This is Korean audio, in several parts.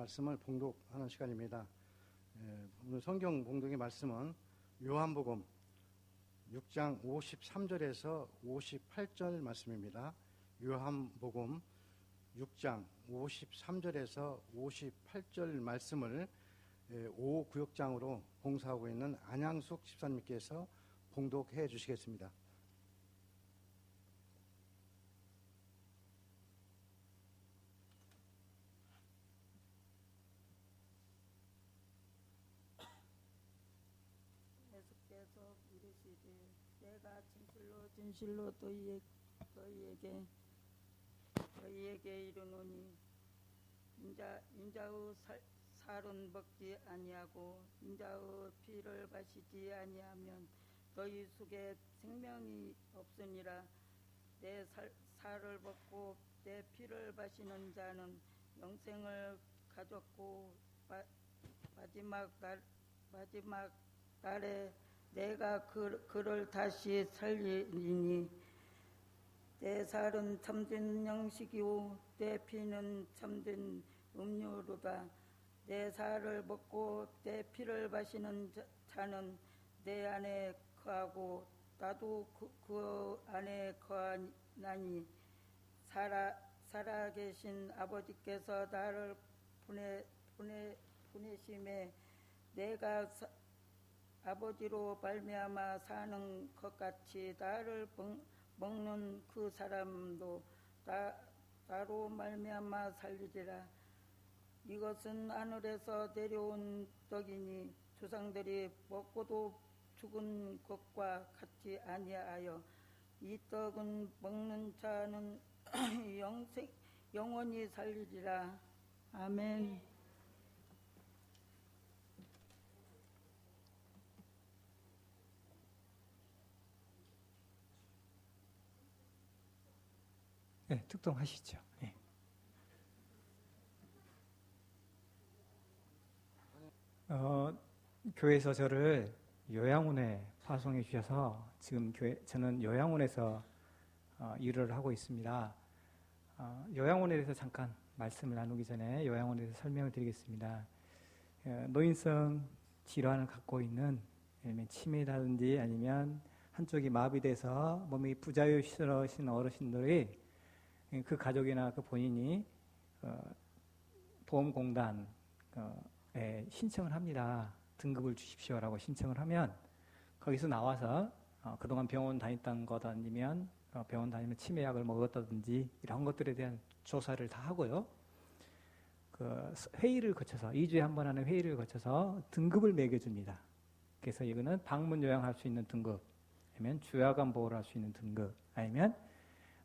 말씀을 봉독하는 시간입니다. 오늘 성경 봉독의 말씀은 요한복음 6장 53절에서 58절 말씀입니다. 요한복음 6장 53절에서 58절 말씀을 5구역장으로 봉사하고 있는 안양숙 집사님께서 봉독해 주시겠습니다. 예수께서 이르시되 내가 진실로 너희에게 이르노니 인자의 살은 먹지 아니하고 인자의 피를 마시지 아니하면 너희 속에 생명이 없으니라. 내 살을 먹고 내 피를 마시는 자는 영생을 가졌고 마지막 날에 내가 그를 다시 살리니 내 살은 참된 양식이요 내 피는 참된 음료로다. 내 살을 먹고 내 피를 마시는 자는 내 안에 거하고 나도 그 안에 거하나니 살아계신 아버지께서 나를 보내심에 내가 아버지로 말미암아 사는 것 같이 나를 먹는 그 사람도 나로 말미암아 살리리라. 이것은 하늘에서 내려온 떡이니 조상들이 먹고도 죽은 것과 같지 아니하여 이 떡은 먹는 자는 영원히 살리리라. 아멘. 네, 특동하시죠. 네. 교회에서 저를 요양원에 파송해 주셔서 지금 저는 요양원에서 일을 하고 있습니다. 요양원에 대해서 잠깐 말씀을 나누기 전에 요양원에 대해서 설명을 드리겠습니다. 노인성 질환을 갖고 있는 치매라든지 아니면 한쪽이 마비돼서 몸이 부자유스러우신 어르신들이 그 가족이나 그 본인이 보험공단에 신청을 합니다. 등급을 주십시오라고 신청을 하면 거기서 나와서 그동안 병원 다녔던 것 아니면 병원 다니면 치매약을 먹었다든지 이런 것들에 대한 조사를 다 하고요. 그 회의를 거쳐서 2주에 한 번 하는 회의를 거쳐서 등급을 매겨줍니다. 그래서 이거는 방문 요양할 수 있는 등급, 아니면 주야간 보호를 할 수 있는 등급, 아니면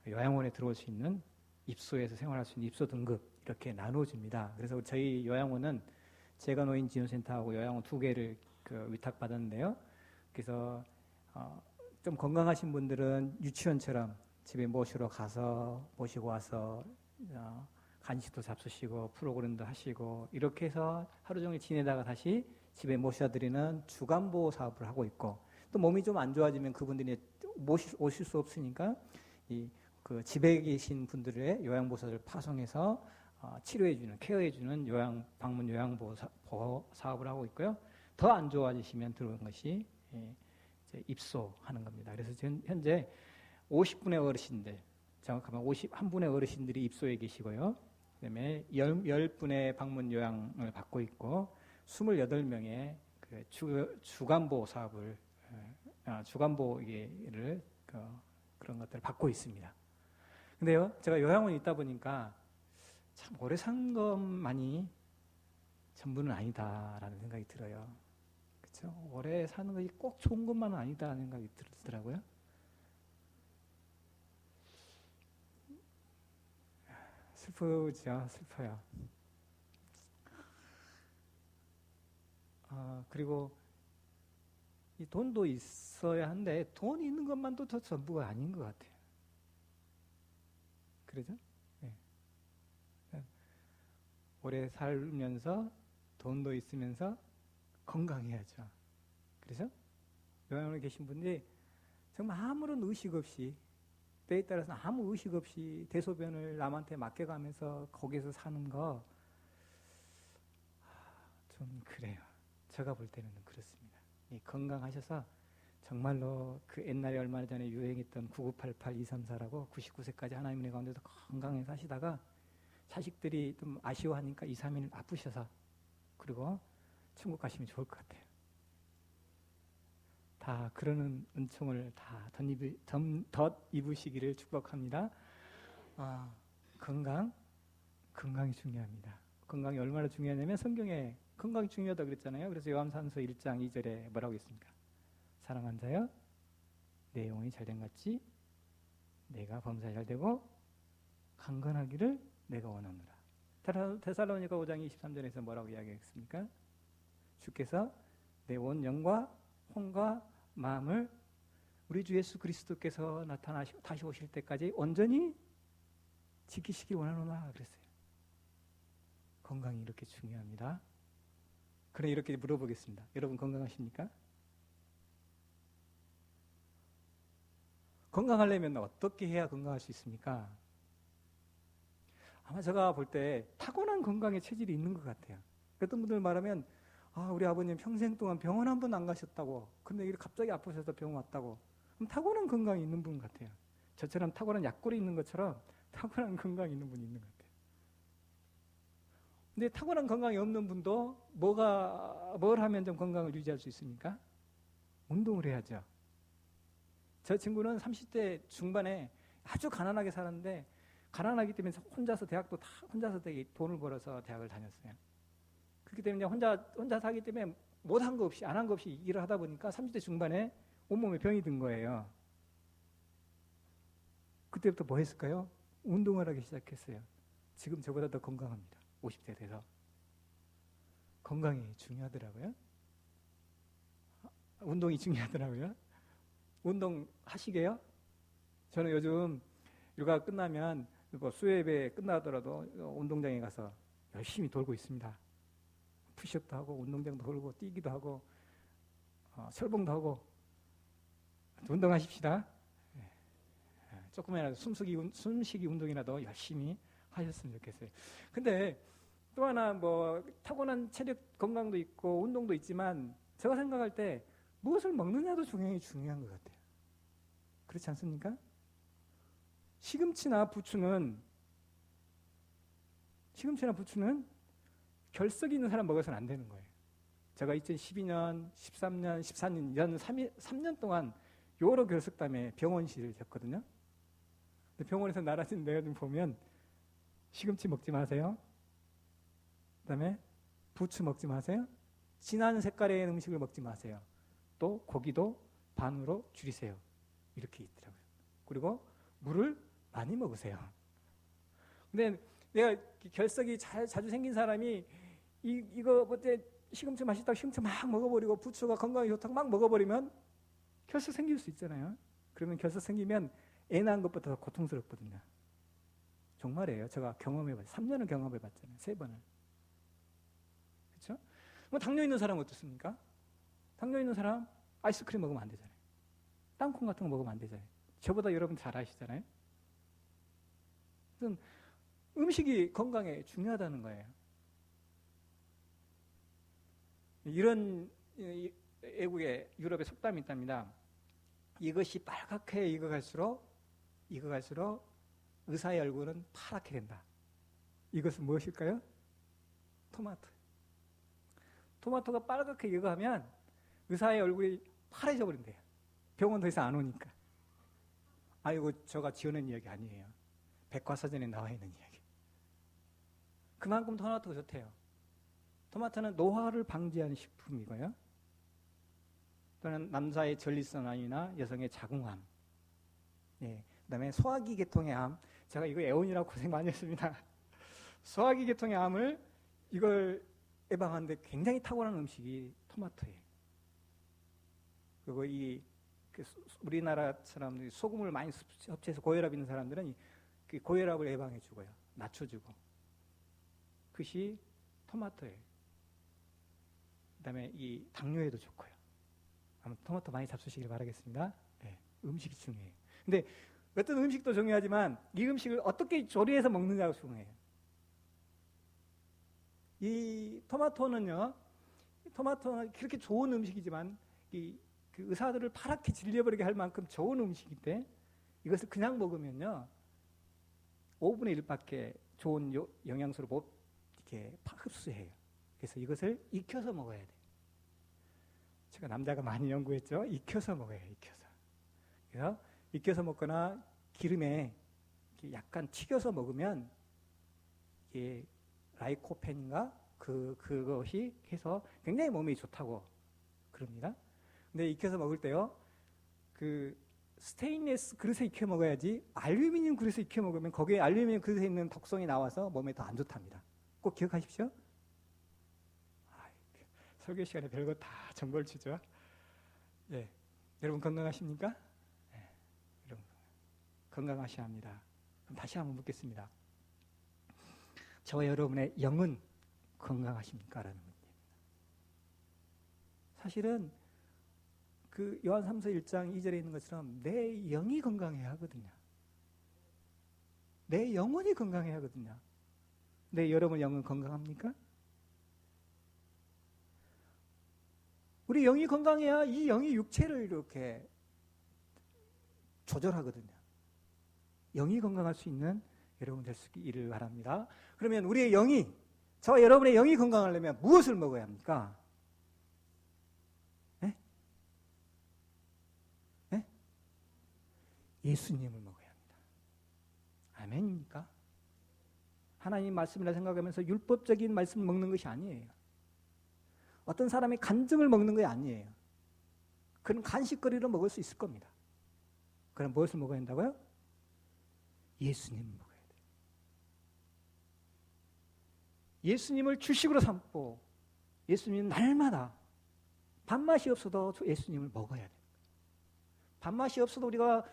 요양원에 들어올 수 있는 입소에서 생활할 수 있는 입소 등급 이렇게 나눠줍니다. 그래서 저희 요양원은 재가노인지원센터하고 요양원 2개를 위탁받았는데요. 그래서 좀 건강하신 분들은 유치원처럼 집에 모시고 와서 간식도 잡수시고 프로그램도 하시고 이렇게 해서 하루 종일 지내다가 다시 집에 모셔드리는 주간보호 사업을 하고 있고, 또 몸이 좀 안 좋아지면 그분들이 오실 수 없으니까 그 집에 계신 분들의 요양보호사를 파송해서 치료해주는, 케어해주는 방문 요양보호 사업을 하고 있고요. 더 안 좋아지시면 들어오는 것이 이제 입소하는 겁니다. 그래서 지금 현재 50분의 어르신들, 정확하면 51분의 어르신들이 입소해 계시고요. 그 다음에 10분의 방문 요양을 받고 있고, 28명의 그 주간보호 사업을, 주간보호를, 그런 것들을 받고 있습니다. 근데요, 제가 요양원에 있다 보니까 참 오래 산 것만이 전부는 아니다라는 생각이 들어요. 그렇죠? 오래 사는 것이 꼭 좋은 것만은 아니다라는 생각이 들더라고요. 슬프죠, 슬퍼요. 그리고 이 돈도 있어야 한데 돈 있는 것만도 더 전부가 아닌 것 같아요. 그러죠? 네. 오래 살면서 돈도 있으면서 건강해야죠. 그래서 요양원에 계신 분들이 정말 아무런 의식 없이, 때에 따라서 아무 의식 없이 대소변을 남한테 맡겨가면서 거기서 사는 거, 좀 그래요. 제가 볼 때는 그렇습니다. 건강하셔서 정말로 그 옛날에 얼마 전에 유행했던 9988-234라고 99세까지 하나님 은혜 가운데서 건강히 사시다가 자식들이 좀 아쉬워하니까 2, 3일 아프셔서 그리고 천국 가시면 좋을 것 같아요. 다 그러는 은총을 다 덧입으시기를 축복합니다. 건강이 중요합니다. 건강이 얼마나 중요하냐면 성경에 건강이 중요하다 그랬잖아요. 그래서 요한산서 1장 2절에 뭐라고 했습니까? 사랑한 자여, 내 영혼이 잘된 같이 내가 범사에 잘되고 강건하기를 내가 원하노라. 데살로니가 5장 23절에서 뭐라고 이야기했습니까? 주께서 내 온 영과 혼과 마음을 우리 주 예수 그리스도께서 다시 오실 때까지 온전히 지키시길 원하노라 그랬어요. 건강이 이렇게 중요합니다. 그래 이렇게 물어보겠습니다. 여러분 건강하십니까? 건강하려면 어떻게 해야 건강할 수 있습니까? 아마 제가 볼 때 타고난 건강의 체질이 있는 것 같아요. 어떤 분들 말하면 우리 아버님 평생 동안 병원 한 번 안 가셨다고. 근데 갑자기 아프셔서 병원 왔다고. 그럼 타고난 건강이 있는 분 같아요. 저처럼 타고난 약골이 있는 것처럼 타고난 건강이 있는 분이 있는 것 같아요. 근데 타고난 건강이 없는 분도 뭘 하면 좀 건강을 유지할 수 있습니까? 운동을 해야죠. 저 친구는 30대 중반에 아주 가난하게 살았는데 가난하기 때문에 혼자서 대학도 다 혼자서 되게 돈을 벌어서 대학을 다녔어요. 그렇기 때문에 혼자 살기 때문에 못한 거 없이 안 한 거 없이 일을 하다 보니까 30대 중반에 온몸에 병이 든 거예요. 그때부터 뭐 했을까요? 운동을 하기 시작했어요. 지금 저보다 더 건강합니다. 50대 돼서. 건강이 중요하더라고요. 운동이 중요하더라고요. 운동 하시게요? 저는 요즘 육아 끝나면 수요예배 끝나더라도 운동장에 가서 열심히 돌고 있습니다. 푸시업도 하고 운동장도 돌고 뛰기도 하고 철봉도 하고 운동하십시다. 조금이라도 숨쉬기 운동이라도 열심히 하셨으면 좋겠어요. 근데 또 하나 타고난 체력 건강도 있고 운동도 있지만 제가 생각할 때 무엇을 먹느냐도 중요한 것 같아요. 그렇지 않습니까? 시금치나 부추는 결석이 있는 사람 먹어서는 안 되는 거예요. 제가 2012년, 13년, 14년, 3년 동안 여러 결석담에 병원실을 졌거든요. 근데 병원에서 나라진 내용 보면 시금치 먹지 마세요. 그다음에 부추 먹지 마세요. 진한 색깔의 음식을 먹지 마세요. 또 고기도 반으로 줄이세요. 이렇게 있더라고요. 그리고 물을 많이 먹으세요. 근데 내가 결석이 자주 생긴 사람이 이거 어때 시금치 맛있다고 시금치 막 먹어버리고 부추가 건강에 좋다고 막 먹어버리면 결석 생길 수 있잖아요. 그러면 결석 생기면 애 낳은 것보다 더 고통스럽거든요. 정말이에요. 제가 경험해봤어요. 3년을 경험해봤잖아요. 3번을. 그렇죠? 당뇨 있는 사람은 어떻습니까? 당뇨 있는 사람 아이스크림 먹으면 안 되잖아요. 땅콩 같은 거 먹으면 안 되잖아요. 저보다 여러분 잘 아시잖아요. 그래서 음식이 건강에 중요하다는 거예요. 이런 외국의 유럽의 속담이 있답니다. 이것이 빨갛게 익어갈수록 의사의 얼굴은 파랗게 된다. 이것은 무엇일까요? 토마토가 빨갛게 익어가면 의사의 얼굴이 파래져 버린대요. 병원 더 이상 안 오니까. 이거 제가 지어낸 이야기 아니에요. 백과사전에 나와 있는 이야기. 그만큼 토마토가 좋대요. 토마토는 노화를 방지하는 식품이고요. 또는 남자의 전립선 암이나 여성의 자궁암, 그다음에 소화기 계통의 암. 제가 이거 애원이라고 고생 많이 했습니다. 소화기 계통의 암을 이걸 예방하는데 굉장히 탁월한 음식이 토마토예요. 그리고 우리나라처럼 소금을 많이 섭취해서 고혈압 있는 사람들은 그 고혈압을 예방해 주고요, 낮춰주고. 그것이 토마토예요. 그다음에 이 당뇨에도 좋고요. 아무튼 토마토 많이 잡수시길 바라겠습니다. 음식이 중요해요. 근데 어떤 음식도 중요하지만 이 음식을 어떻게 조리해서 먹느냐가 중요해요. 이 토마토는요, 토마토는 그렇게 좋은 음식이지만 그 의사들을 파랗게 질려버리게 할 만큼 좋은 음식인데 이것을 그냥 먹으면요 5분의 1밖에 좋은 영양소를 못 이렇게 흡수해요. 그래서 이것을 익혀서 먹어야 돼요. 제가 남자가 많이 연구했죠. 익혀서 먹어요. 익혀서. 그래서 익혀서 먹거나 기름에 약간 튀겨서 먹으면 이게 라이코펜인가 그것이 해서 굉장히 몸에 좋다고 그럽니다. 근데 익혀서 먹을 때요, 그 스테인리스 그릇에 익혀 먹어야지 알루미늄 그릇에 익혀 먹으면 거기에 알루미늄 그릇에 있는 독성이 나와서 몸에 더 안 좋답니다. 꼭 기억하십시오. 설교 시간에 별거 다 정보를 주죠. 예, 여러분 건강하십니까? 예, 여러분 건강하셔야 합니다. 그럼 다시 한번 묻겠습니다. 저와 여러분의 영은 건강하십니까? 라는 문제입니다. 사실은 그 요한 3서 1장 2절에 있는 것처럼 내 영이 건강해야 하거든요. 내 영혼이 건강해야 하거든요. 내 여러분 영은 건강합니까? 우리 영이 건강해야 이 영이 육체를 이렇게 조절하거든요. 영이 건강할 수 있는 여러분 될 수 있기를 바랍니다. 그러면 우리의 영이, 저와 여러분의 영이 건강하려면 무엇을 먹어야 합니까? 네? 네? 예수님을 먹어야 합니다. 아멘입니까? 하나님 말씀이라 생각하면서 율법적인 말씀을 먹는 것이 아니에요. 어떤 사람이 간증을 먹는 게 아니에요. 그런 간식거리를 먹을 수 있을 겁니다. 그럼 무엇을 먹어야 한다고요? 예수님을 먹어야 돼요. 예수님을 주식으로 삼고 예수님 날마다 밥맛이 없어도 예수님을 먹어야 돼요. 밥맛이 없어도 우리가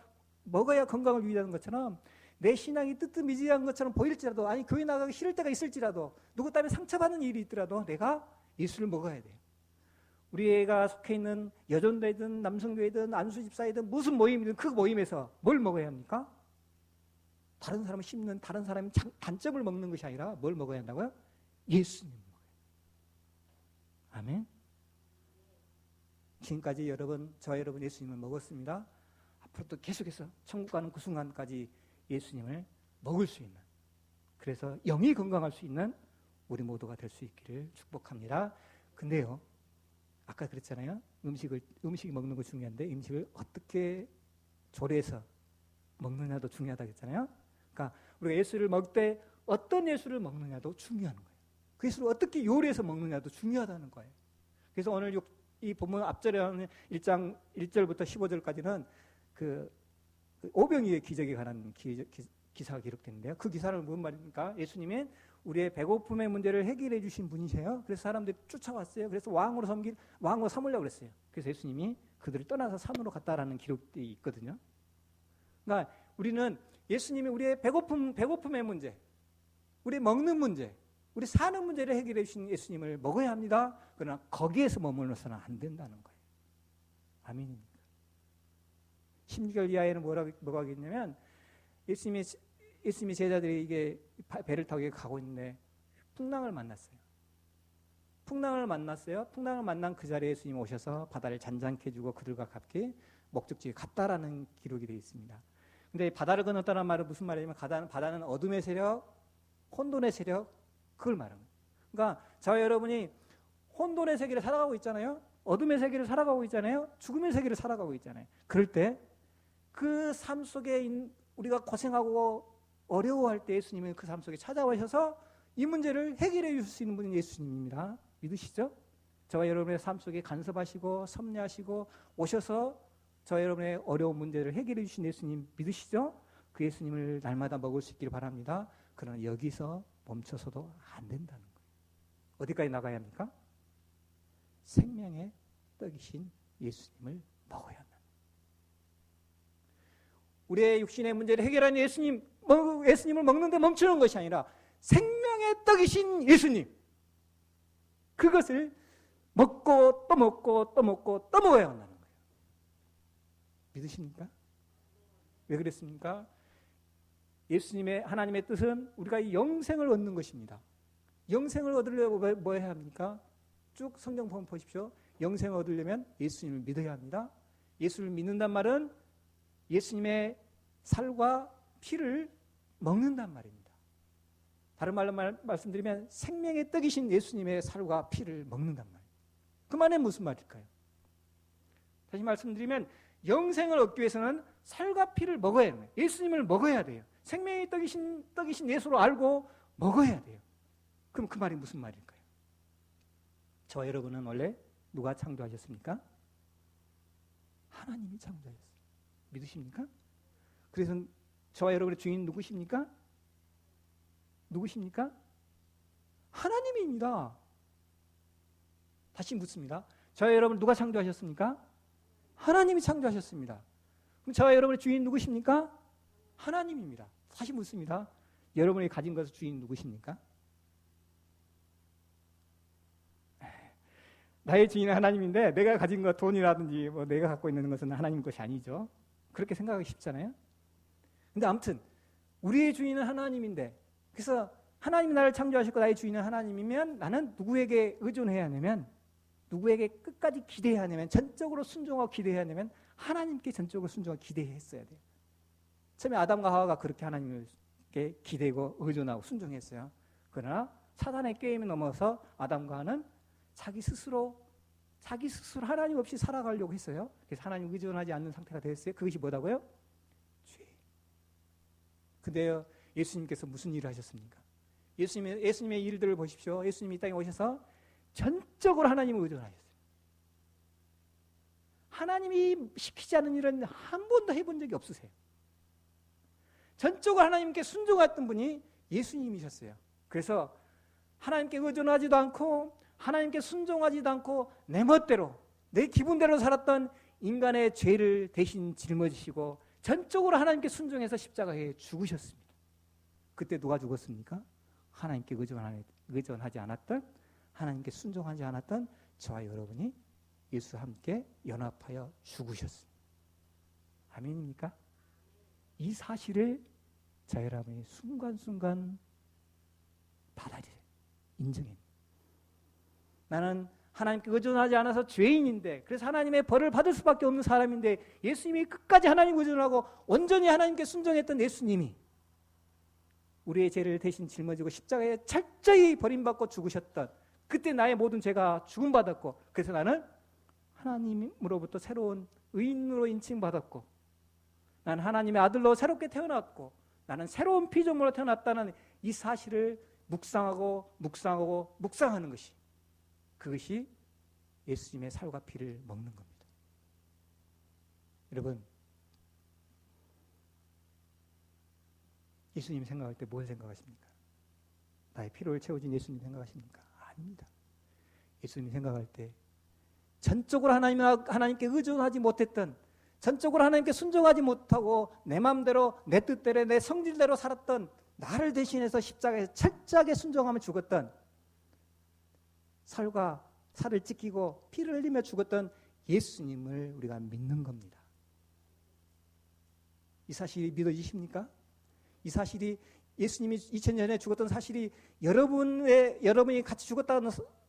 먹어야 건강을 유지하는 것처럼 내 신앙이 뜨뜻미지한 것처럼 보일지라도, 아니 교회 나가기 싫을 때가 있을지라도, 누구 때문에 상처받는 일이 있더라도 내가 예수를 먹어야 돼요. 우리 애가 속해 있는 여전대든 남성교회든 안수집사이든 무슨 모임이든 그 모임에서 뭘 먹어야 합니까? 다른 사람을 씹는, 다른 사람의 단점을 먹는 것이 아니라 뭘 먹어야 한다고요? 예수님을 먹어야 돼요. 아멘. 지금까지 저와 여러분 예수님을 먹었습니다. 앞으로도 계속해서 천국 가는 그 순간까지 예수님을 먹을 수 있는, 그래서 영이 건강할 수 있는 우리 모두가 될 수 있기를 축복합니다. 근데요, 아까 그랬잖아요. 음식 먹는 거 중요한데 음식을 어떻게 조리해서 먹느냐도 중요하다고 했잖아요. 그러니까 우리가 예수를 먹을 때 어떤 예수를 먹느냐도 중요한 거예요. 그 예수를 어떻게 요리해서 먹느냐도 중요하다는 거예요. 그래서 오늘 이 본문 앞절에 하는 1장 1절부터 15절까지는 그 오병이의 기적에 관한 기사가 기록되는데요. 그 기사는 무슨 말입니까? 예수님은 우리의 배고픔의 문제를 해결해 주신 분이세요. 그래서 사람들이 쫓아왔어요. 그래서 왕으로 삼으려고 그랬어요. 그래서 예수님이 그들을 떠나서 산으로 갔다라는 기록이 있거든요. 그러니까 우리는 예수님이 우리의 배고픔의 문제, 우리 먹는 문제, 우리 사는 문제를 해결해 주신 예수님을 먹어야 합니다. 그러나 거기에서 머물러서는 안 된다는 거예요. 아멘입니까? 16개월 이하에는 뭐가 하겠냐면 예수님의 제자들이 이게 배를 타고 가고 있는데 풍랑을 만났어요. 풍랑을 만난 그 자리에 예수님이 오셔서 바다를 잔잔케 해주고 그들과 같이 목적지에 갔다라는 기록이 되어 있습니다. 근데 바다를 건넜다는 말은 무슨 말이냐면 바다는 어둠의 세력, 혼돈의 세력, 그걸 말하는 거예요. 그러니까 저와 여러분이 혼돈의 세계를 살아가고 있잖아요. 어둠의 세계를 살아가고 있잖아요. 죽음의 세계를 살아가고 있잖아요. 그럴 때 그 삶 속에 우리가 고생하고 어려워할 때 예수님은 그 삶 속에 찾아오셔서 이 문제를 해결해 주실 수 있는 분이 예수님입니다. 믿으시죠? 저와 여러분의 삶 속에 간섭하시고 섭리하시고 오셔서 저와 여러분의 어려운 문제를 해결해 주신 예수님 믿으시죠? 그 예수님을 날마다 먹을 수 있기를 바랍니다. 그러나 여기서 멈춰서도 안 된다는 거예요. 어디까지 나가야 합니까? 생명의 떡이신 예수님을 먹어야 한다. 우리의 육신의 문제를 해결하는 예수님을 먹는데 멈추는 것이 아니라 생명의 떡이신 예수님, 그것을 먹고 또 먹고 또 먹고 또 먹어야 한다는 거예요. 믿으십니까? 왜 그랬습니까? 하나님의 뜻은 우리가 이 영생을 얻는 것입니다. 영생을 얻으려고 뭐 해야 합니까? 쭉 성경 보면 보십시오. 영생을 얻으려면 예수님을 믿어야 합니다. 예수를 믿는단 말은 예수님의 살과 피를 먹는단 말입니다. 다른 말로 말씀드리면 생명의 떡이신 예수님의 살과 피를 먹는단 말이에요. 그 말은 무슨 말일까요? 다시 말씀드리면 영생을 얻기 위해서는 살과 피를 먹어야 해요. 예수님을 먹어야 돼요. 생명의 떡이신 예수로 알고 먹어야 돼요. 그럼 그 말이 무슨 말일까요? 저와 여러분은 원래 누가 창조하셨습니까? 하나님이 창조하셨어요. 믿으십니까? 그래서 저와 여러분의 주인 누구십니까? 누구십니까? 하나님입니다. 다시 묻습니다. 저와 여러분 누가 창조하셨습니까? 하나님이 창조하셨습니다. 그럼 저와 여러분의 주인 누구십니까? 하나님입니다. 다시 묻습니다. 여러분이 가진 것의 주인 누구십니까? 나의 주인은 하나님인데 내가 가진 것, 돈이라든지 뭐 내가 갖고 있는 것은 하나님 것이 아니죠. 그렇게 생각하기 쉽잖아요. 근데 아무튼 우리의 주인은 하나님인데, 그래서 하나님이 나를 창조하셨고 나의 주인은 하나님이면 나는 누구에게 의존해야 하냐면, 누구에게 끝까지 기대해야 하냐면, 전적으로 순종하고 기대해야 하냐면 하나님께 전적으로 순종하고 기대했어야 돼요. 처음에 아담과 하와가 그렇게 하나님께 기대고 의존하고 순종했어요. 그러나 사단의 게임에 넘어서 아담과 하와는 자기 스스로 하나님 없이 살아가려고 했어요. 그래서 하나님 의존하지 않는 상태가 됐어요. 그것이 뭐라고요? 죄. 근데요, 예수님께서 무슨 일을 하셨습니까? 예수님의 일들을 보십시오. 예수님이 이 땅에 오셔서 전적으로 하나님을 의존하셨어요. 하나님이 시키지 않은 일은 한 번도 해본 적이 없으세요. 전적으로 하나님께 순종했던 분이 예수님이셨어요. 그래서 하나님께 의존하지도 않고 하나님께 순종하지도 않고 내 멋대로 내 기분대로 살았던 인간의 죄를 대신 짊어지시고 전적으로 하나님께 순종해서 십자가에 죽으셨습니다. 그때 누가 죽었습니까? 하나님께 의존하지 않았던, 하나님께 순종하지 않았던 저와 여러분이 예수와 함께 연합하여 죽으셨습니다. 아멘입니까? 이 사실을 저와 여러분이 순간순간 받아들여요. 인정해요. 나는 하나님께 의존하지 않아서 죄인인데, 그래서 하나님의 벌을 받을 수밖에 없는 사람인데, 예수님이 끝까지 하나님 의존하고 온전히 하나님께 순종했던 예수님이 우리의 죄를 대신 짊어지고 십자가에 철저히 버림받고 죽으셨던, 그때 나의 모든 죄가 죽음받았고, 그래서 나는 하나님으로부터 새로운 의인으로 인칭받았고, 나는 하나님의 아들로 새롭게 태어났고, 나는 새로운 피조물로 태어났다는 이 사실을 묵상하는 것이, 그것이 예수님의 살과 피를 먹는 겁니다. 여러분, 예수님 생각할 때 뭘 생각하십니까? 나의 피로를 채워준 예수님 생각하십니까? 아닙니다. 예수님 생각할 때 전적으로 하나님께 의존하지 못했던, 전적으로 하나님께 순종하지 못하고 내 마음대로, 내 뜻대로, 내 성질대로 살았던, 나를 대신해서 십자가에서 철저하게 순종하며 죽었던, 살을 찢기고 피를 흘리며 죽었던 예수님을 우리가 믿는 겁니다. 이 사실이 믿어지십니까? 이 사실이, 예수님이 2000년 전에 죽었던 사실이 여러분이 같이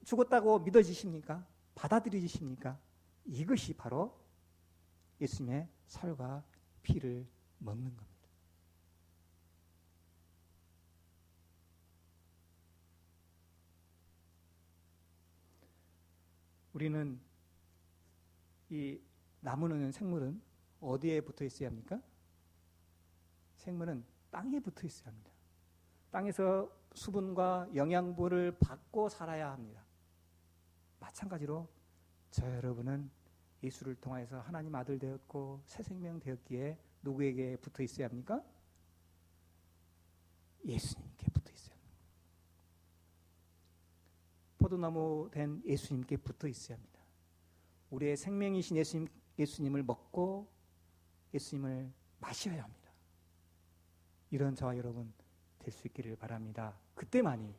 죽었다고 믿어지십니까? 받아들여지십니까? 이것이 바로 예수님의 살과 피를 먹는 겁니다. 우리는 이 나무는, 생물은 어디에 붙어 있어야 합니까? 생물은 땅에 붙어 있어야 합니다. 땅에서 수분과 영양분을 받고 살아야 합니다. 마찬가지로 저 여러분은 예수를 통하여서 하나님 아들 되었고 새 생명 되었기에 누구에게 붙어 있어야 합니까? 예수님께 붙어 있어야 합니다. 포도나무 된 예수님께 붙어 있어야 합니다. 우리의 생명이신 예수님을 먹고 예수님을 마셔야 합니다. 이런 저와 여러분 될 수 있기를 바랍니다. 그때만이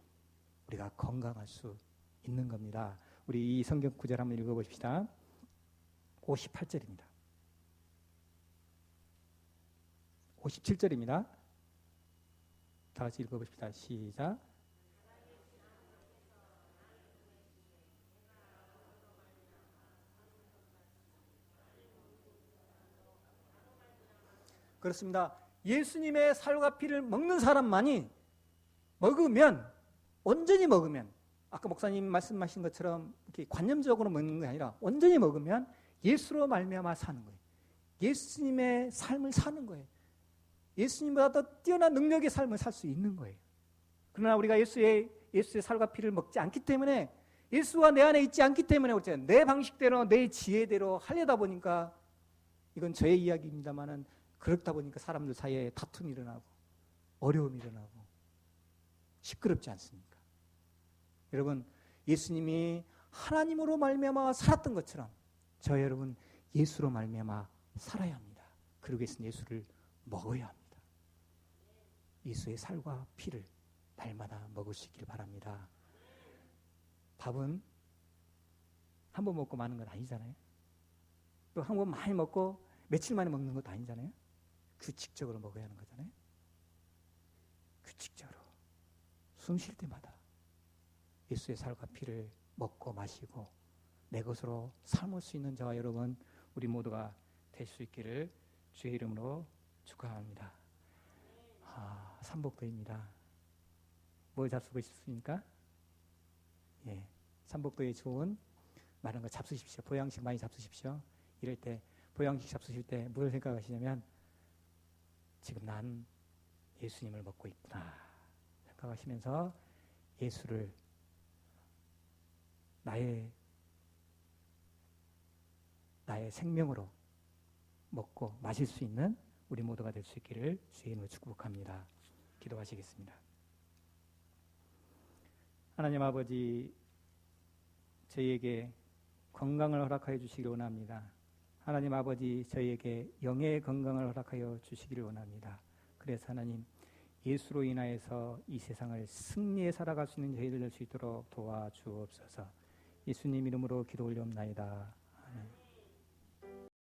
우리가 건강할 수 있는 겁니다. 우리 이 성경 구절 한번 읽어보십시다. 58절입니다. 57절입니다. 다 같이 읽어봅시다. 시작. 그렇습니다. 예수님의 살과 피를 먹는 사람만이 먹으면, 온전히 먹으면, 아까 목사님 말씀하신 것처럼 이렇게 관념적으로 먹는 게 아니라 온전히 먹으면 예수로 말미암아 사는 거예요. 예수님의 삶을 사는 거예요. 예수님보다 더 뛰어난 능력의 삶을 살 수 있는 거예요. 그러나 우리가 예수의 살과 피를 먹지 않기 때문에, 예수가 내 안에 있지 않기 때문에, 내 방식대로 내 지혜대로 하려다 보니까, 이건 저의 이야기입니다만은 그렇다 보니까 사람들 사이에 다툼이 일어나고 어려움이 일어나고 시끄럽지 않습니까? 여러분, 예수님이 하나님으로 말미암아 살았던 것처럼 저 여러분 예수로 말미암아 살아야 합니다. 그러기 위해서는 예수를 먹어야 합니다. 예수의 살과 피를 날마다 먹으시길 바랍니다. 밥은 한 번 먹고 마는 건 아니잖아요. 또 한 번 많이 먹고 며칠 만에 먹는 것도 아니잖아요. 규칙적으로 먹어야 하는 거잖아요. 규칙적으로 숨 쉴 때마다 예수의 살과 피를 먹고 마시고 내 것으로 삼을 수 있는 저와 여러분, 우리 모두가 될 수 있기를 주의 이름으로 축하합니다. 삼복도입니다. 뭘 잡수고 싶습니까? 예, 삼복도에 좋은 많은 거 잡수십시오. 보양식 많이 잡수십시오. 이럴 때, 보양식 잡수실 때 뭘 생각하시냐면, 지금 난 예수님을 먹고 있구나 생각하시면서 예수를 나의 생명으로 먹고 마실 수 있는 우리 모두가 될 수 있기를 주의 이름으로 축복합니다. 기도하시겠습니다. 하나님 아버지, 저희에게 건강을 허락하여 주시기를 원합니다. 하나님 아버지, 저희에게 영의 건강을 허락하여 주시기를 원합니다. 그래서 하나님, 예수로 인하여서 이 세상을 승리해 살아갈 수 있는 저희들 될 수 있도록 도와주옵소서. 예수님 이름으로 기도 올려옵나이다.